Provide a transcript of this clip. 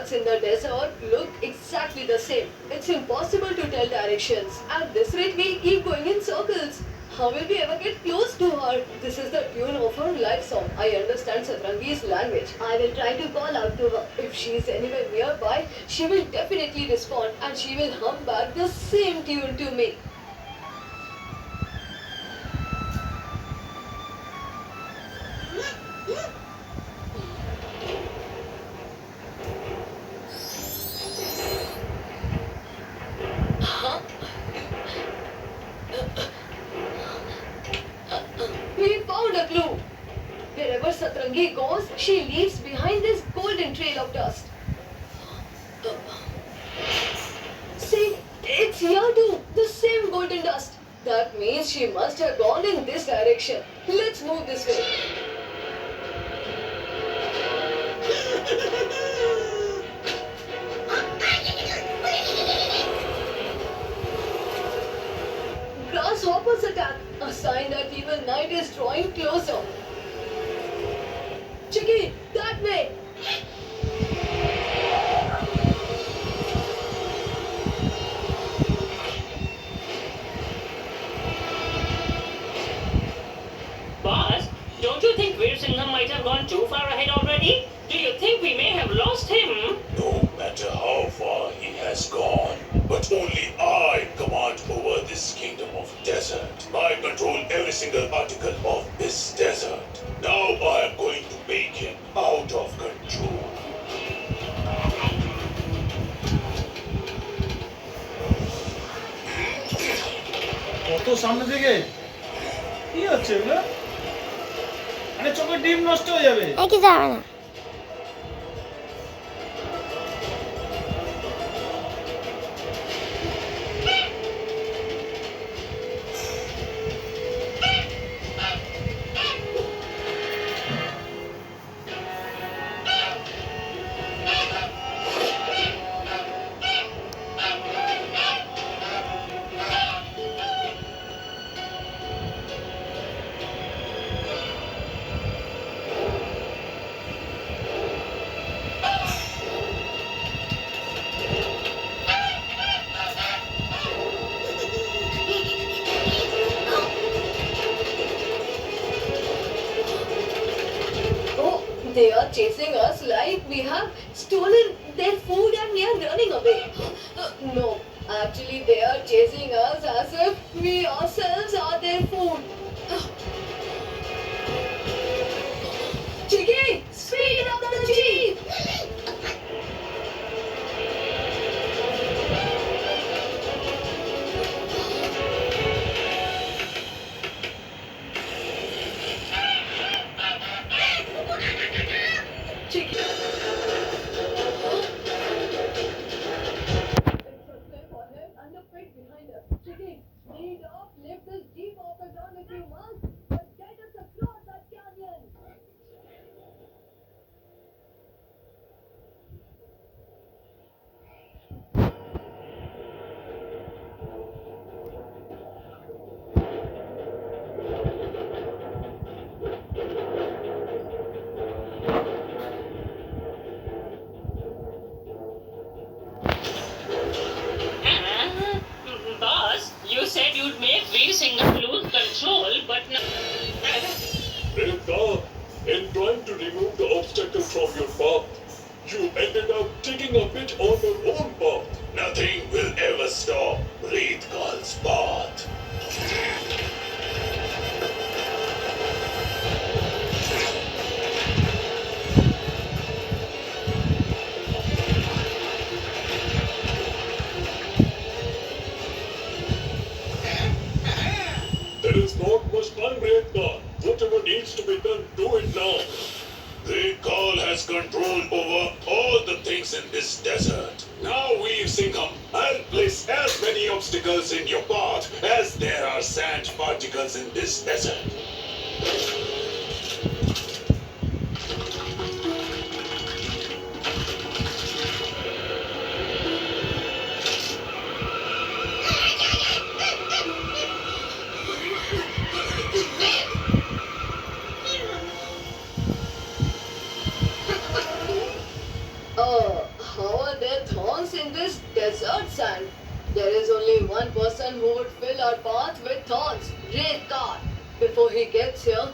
paths in the desert look exactly the same. It's impossible to tell directions. At this rate, we'll keep going in circles. How will we ever get close to her? This is the tune of her life song. I understand Satrangi's language. I will try to call out to her. If she's anywhere nearby, she will definitely respond and she will hum back the same tune to me. Huh? We found a clue. Wherever Satrangi goes, she leaves behind this golden trail of dust. See, it's here too, the same golden dust. That means she must have gone in this direction. Let's move this way. Grasshopper's attack, a sign that evil night is drawing closer. Chicky, that way! Boss, don't you think Veer Singham might have gone too far ahead already? Do you think we may have lost him? No matter how far he has gone, but only I command over this kingdom of desert. I control every single particle of this desert. Now I am going to make him out of control. কত সামনে থেকে কি হচ্ছে এগুলো? আরে চোখের ডিম নষ্ট হয়ে যাবে। কি যাবে না। They are chasing us like we have stolen their food and we are running away. No, actually they are chasing us as if we ourselves are their food. Chicky, speed up the jeep! Chicky. And the pit behind us. Chicky, speed up, lift this jeep off the ground if you must, but get us across that canyon. Boss, you said you'd make Veer Singham lose control, but now... Devta, in trying to remove the obstacle from your path, you ended up taking a bit on your own path. Nothing will ever stop Reetkal's path. There is not much time, Reetkal. Whatever needs to be done, do it now. Reetkal has control over all the things in this desert. Now, Veer Singham, I'll place as many obstacles in your path as there are sand particles in this desert. How are there thorns in this desert sand? There is only one person who would fill our path with thorns. Red car. Before he gets here,